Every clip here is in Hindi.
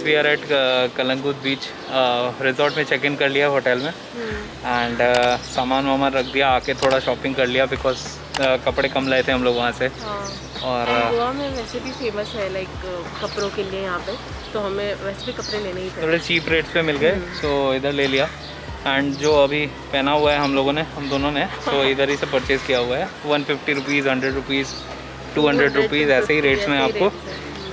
We are at Calangute beach resort में चेक इन कर लिया होटल में एंड सामान वामान रख दिया, आके थोड़ा शॉपिंग कर लिया बिकॉज कपड़े कम लाए थे हम लोग वहाँ से। और गोवा में वैसे भी फेमस है लाइक कपड़ों के लिए यहाँ पे, तो हमें वैसे भी कपड़े लेने ही थे, थोड़े चीप रेट्स पे मिल गए, सो इधर ले लिया। एंड जो अभी पहना हुआ है हम लोगों ने, हम दोनों ने, सो इधर ही से परचेज़ किया हुआ है। 150 रुपीज़, 100 रुपीज़, 200 रुपीज़ ऐसे ही रेट्स में आपको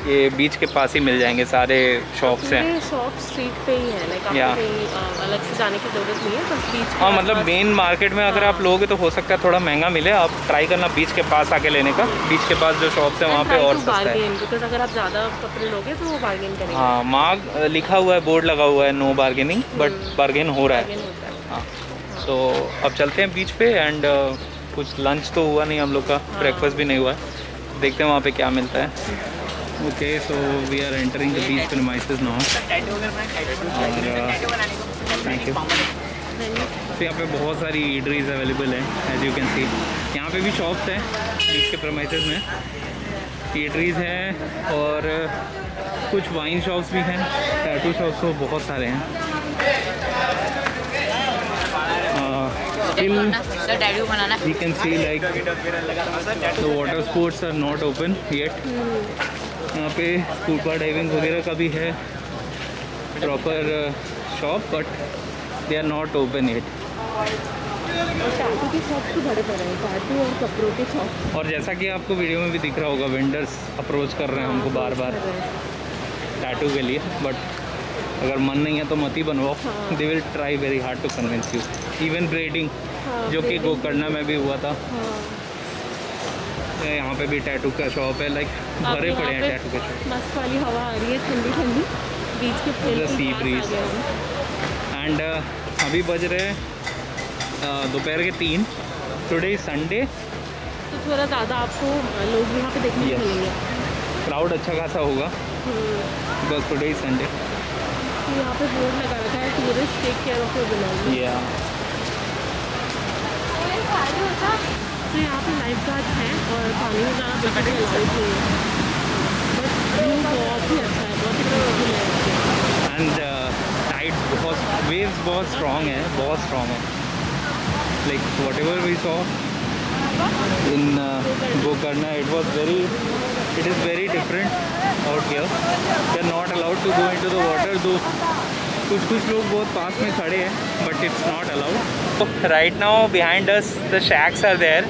ये बीच के पास ही मिल जाएंगे। सारे शॉप्स हैं, शॉप स्ट्रीट पे ही है, लाइक आपको कहीं अलग से जाने की ज़रूरत नहीं है, बस बीच के हाँ मतलब मेन मार्केट में अगर आप लोगे तो हो सकता है थोड़ा महंगा मिले। आप ट्राई करना बीच के पास आके लेने का, बीच के पास जो शॉप्स है वहाँ पे और सस्ता है। बिकॉज अगर आप ज़्यादा कपड़े लोगे तो वो बार्गेन करेंगे। हाँ, मार्क लिखा हुआ है, बोर्ड लगा हुआ है, नो बार्गेनिंग, बट बार्गेन हो रहा है। हाँ, तो अब चलते हैं बीच पे एंड कुछ लंच तो हुआ नहीं हम लोग का, ब्रेकफास्ट भी नहीं हुआ है, देखते हैं वहाँ पे क्या मिलता है। Okay, so we are entering the beach premises now. Thank you. तो यहाँ पे बहुत सारी ईटरीज अवेलेबल है, एज यू कैन सी। यहाँ पे भी शॉप्स हैं बीच के प्रीमाइसेस में, ईटरीज हैं और कुछ वाइन शॉप्स भी हैं, टैटू शॉप्स तो बहुत सारे हैं। Still, you can see like the water sports are not open yet. यहाँ पे स्कूबा डाइविंग वगैरह का भी है proper shop, but they are not open yet. Tattoo के शॉप तो बड़े बड़े हैं, टैटू और कपड़ों के शॉप। और जैसा कि आपको वीडियो में भी दिख रहा होगा, वेंडर्स अप्रोच कर रहे हैं हमको बार बार टैटू के लिए, बट अगर मन नहीं है तो मत ही बनवाओ। They will try very hard to convince you. Even braiding, जो कि गोकर्णा में भी हुआ था। यहाँ पे भी टैटू का शॉप है, लाइक भरे पड़े हैं टैटू के शॉप। मस्त वाली हवा आ रही है, ठंडी ठंडी, बीच के पेड़ सी ब्रीज। एंड अभी बज रहे हैं दोपहर के 3। टुडे संडे, तो थोड़ा ज़्यादा आपको लोग यहाँ पे देखने को मिलेंगे, क्राउड अच्छा खासा होगा, बस टुडे संडे। यहाँ पे बोर्ड लगा रखा है, tourist take care of your belongings. तो यहाँ पे लाइफ गार्ड्स हैं और पानी में जाना बिल्कुल अलाउड नहीं है, बट व्यू बहुत ही अच्छा है, बहुत ही पीसफुल है। एंड टाइड्स बहुत, वेव्स बहुत स्ट्रॉन्ग है, बहुत स्ट्रॉन्ग है। Like whatever we saw in Gokarna, it is very different out here. They are not allowed to go into the water, though कुछ लोग बहुत पास में खड़े हैं, but it's not allowed. Right now behind us the shacks are there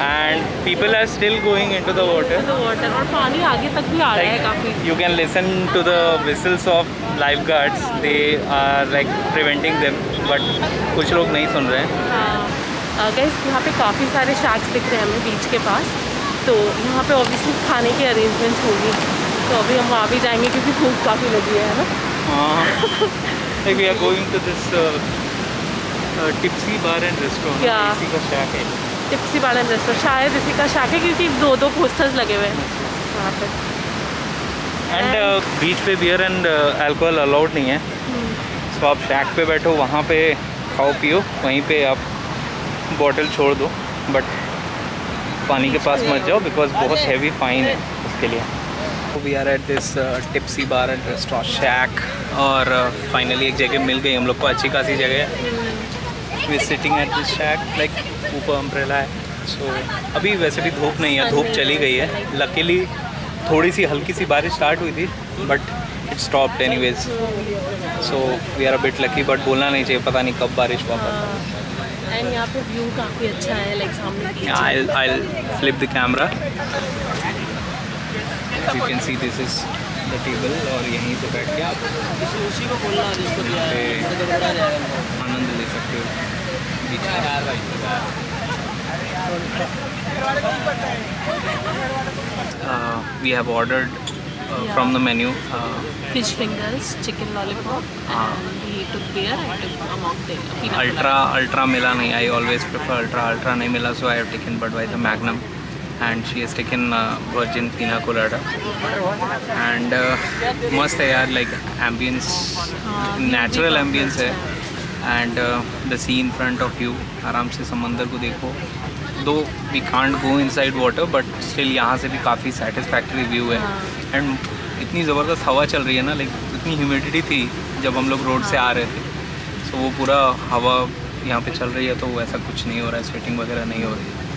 and people are still going into the water. और पानी आगे तक भी आ रहा है काफ़ी। You can listen to the whistles of lifeguards. They are like preventing them, but कुछ लोग नहीं सुन रहे हैं। हाँ गाइस, यहाँ पे काफ़ी सारे शैक्स दिख रहे हैं हमें बीच के पास, तो यहाँ पे ऑब्वियसली खाने की अरेंजमेंट्स होगी, तो अभी हम वहाँ भी जाएंगे क्योंकि भूख काफ़ी लगी है ना। हाँ, like we are going to this Tipsy Bar and Restaurant. इसी का शैक है। टिप्सी बार एंड रेस्टोरेंट, शायद इसी का शैक है क्योंकि 2 पोस्टर्स लगे हुए हैं वहाँ पे। एंड बीच पे बियर एंड अल्कोहल अलाउड नहीं है, तो आप शैक पे बैठो, वहाँ पे खाओ पियो, वहीं पे आप बॉटल छोड़ दो, बट पानी के पास मत जाओ बिकॉज बहुत हैवी फाइन है उसके लिए। We are at this tipsy bar and restaurant shack, और फाइनली एक जगह मिल गई हम लोग को, अच्छी खासी जगह है। We sitting at this shack, like ऊपर अम्ब्रेला है। सो अभी वैसे भी धूप नहीं है, धूप चली गई है। लकीली थोड़ी सी हल्की सी बारिश स्टार्ट हुई थी, but it stopped anyways, so we are a bit lucky, but बोलना नहीं चाहिए, पता नहीं कब बारिश वापस। एंड यहाँ पे व्यू काफ़ी अच्छा है, लाइक सामने I'll flip the camera. You can see this is the table, और यहीं से बैठ के आप उसी को बोलना जिसको आनंद ले सकते हो बीच में। We have ordered from the menu fish fingers, chicken lollipop, and he took beer, I took a mocktail. Ultra मिला नहीं, I always prefer ultra नहीं मिला, so I have taken Budweiser Magnum and she has taken virgin pina colada. And मस्त है यार, like ambience, natural ambience है, and the sea in front of you, आराम से समंदर को देखो। दो we can't go inside water, but still यहाँ से भी काफ़ी satisfactory view है, and इतनी ज़बरदस्त हवा चल रही है ना, लाइक इतनी ह्यूमिडिटी थी जब हम लोग रोड से आ रहे थे, तो वो पूरा हवा यहाँ पे चल रही है, तो वैसा कुछ नहीं हो रहा है, स्वेटिंग वगैरह नहीं हो रही है।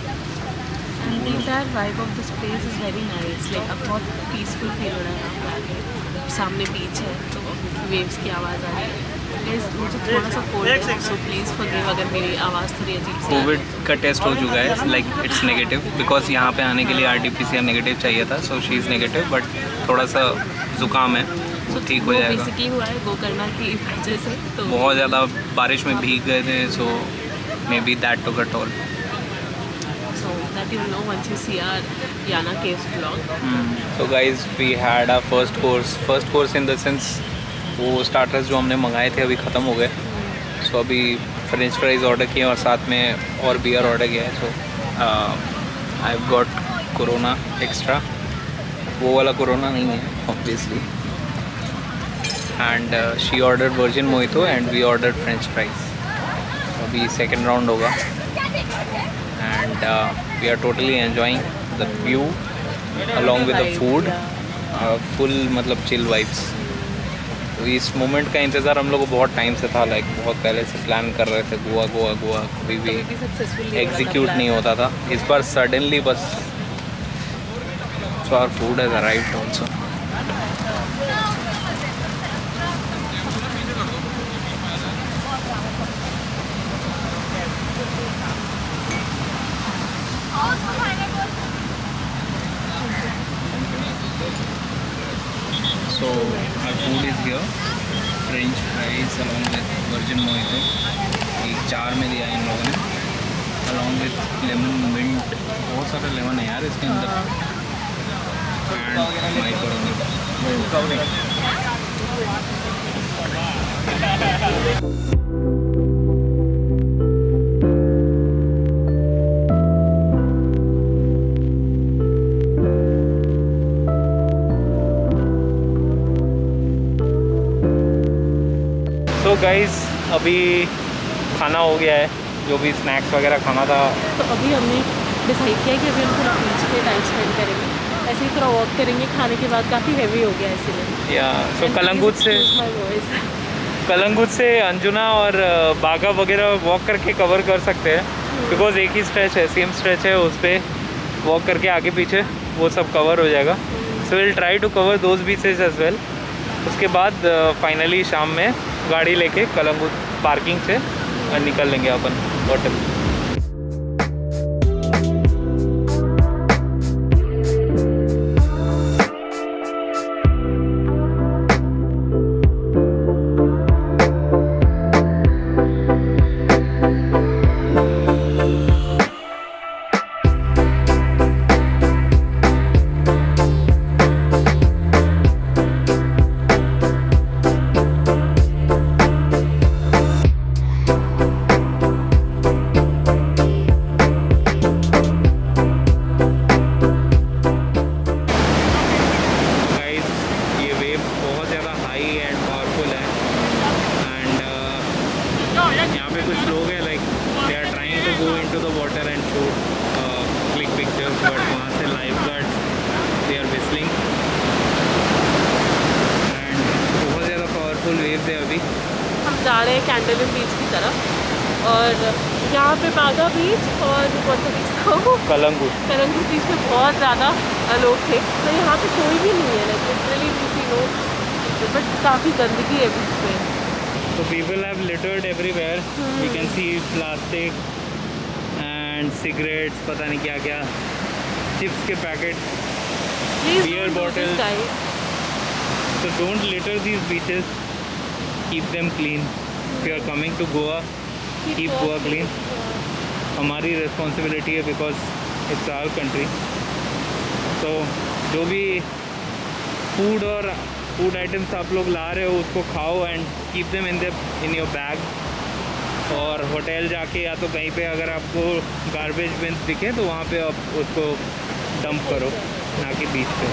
And the entire vibe of this place is very nice. Like अब बहुत पीसफुल फील हो रहा है यहाँ पे आके। सामने बीच है तो वेव्स की आवाज़ आ रही है। Guys, मुझे थोड़ा सा कोल्ड है, सो प्लीज़ फॉरगिव अगर मेरी आवाज़ थोड़ी अजीब सी कोविड का टेस्ट हो चुका है, लाइक इट्स नेगेटिव, बिकॉज यहाँ पे आने के लिए RT-PCR नेगेटिव चाहिए था, so she is negative, but थोड़ा सा ज़ुकाम है, वो ठीक हो जाएगा। बेसिकली हुआ है गोकर्णा की वजह से, तो बहुत ज़्यादा बारिश में भीग गए थे, so maybe that took a toll. so that you will know once you see our Yana Caves vlog. So guys, we had our first course in the sense वो स्टार्टर्स जो हमने मंगाए थे अभी ख़त्म हो गए, सो अभी फ्रेंच फ्राइज़ ऑर्डर किए और साथ में और बियर ऑर्डर किया है। So I have got Corona Extra, वो वाला कोरोना नहीं है obviously, and she ordered virgin mojito and we ordered French fries. अभी सेकेंड राउंड होगा and we are totally enjoying the view along with the food, full मतलब chill vibes। तो इस मोमेंट का इंतज़ार हम लोग को बहुत टाइम से था, लाइक बहुत पहले से प्लान कर रहे थे, गोवा गोवा गोवा, कभी भी एग्जीक्यूट नहीं होता था, इस बार सडनली बस। so our food has arrived also। So our food is here, French fries along with virgin mojito, एक जार में दिया है इन लोगों ने, along with lemon mint, बहुत सारे लेमन है यार इसके अंदर, and macaroni। तो गाइस अभी खाना हो गया है, जो भी स्नैक्स वगैरह खाना था। तो अभी हमने डिसाइड किया कि अभी हम थोड़ा बीच पे टाइम स्पेंड करेंगे, ऐसे ही थोड़ा वॉक करेंगे, खाने के बाद काफ़ी हैवी हो गया इसीलिए। या सो कलंगुट से अंजुना और बागा वगैरह वॉक करके कवर कर सकते हैं, बिकॉज एक ही स्ट्रेच है, सेम स्ट्रेच है, उस पर वॉक करके आगे पीछे वो सब कवर हो जाएगा। So will try to cover those beaches as well. उसके बाद फाइनली शाम में गाड़ी लेके कलंगुट पार्किंग से निकल लेंगे अपन होटल। जा रहे हैं कैंडोलिन बीच की तरफ, और यहाँ पे बागा बीच और कौन सा बीच था वो, कलंगुट बीच में बहुत ज़्यादा लोग थे, तो यहाँ पे कोई भी नहीं है, लाइक लिटरली किसी लोग, बट काफ़ी गंदगी है बीच में। So people have littered everywhere. We can see plastic and cigarettes, पता नहीं क्या क्या, चिप्स के packet, beer bottles। So don't litter these beaches. Keep them clean. If you are coming to Goa, keep Goa clean. हमारी responsibility है, because it's our country. So जो भी फूड और फूड आइटम्स आप लोग ला रहे हो उसको खाओ and keep them in your bag, और होटल जाके या तो कहीं पे अगर आपको गार्बेज बिन्स दिखे तो वहाँ पे आप उसको डंप करो, ना कि बीच पे।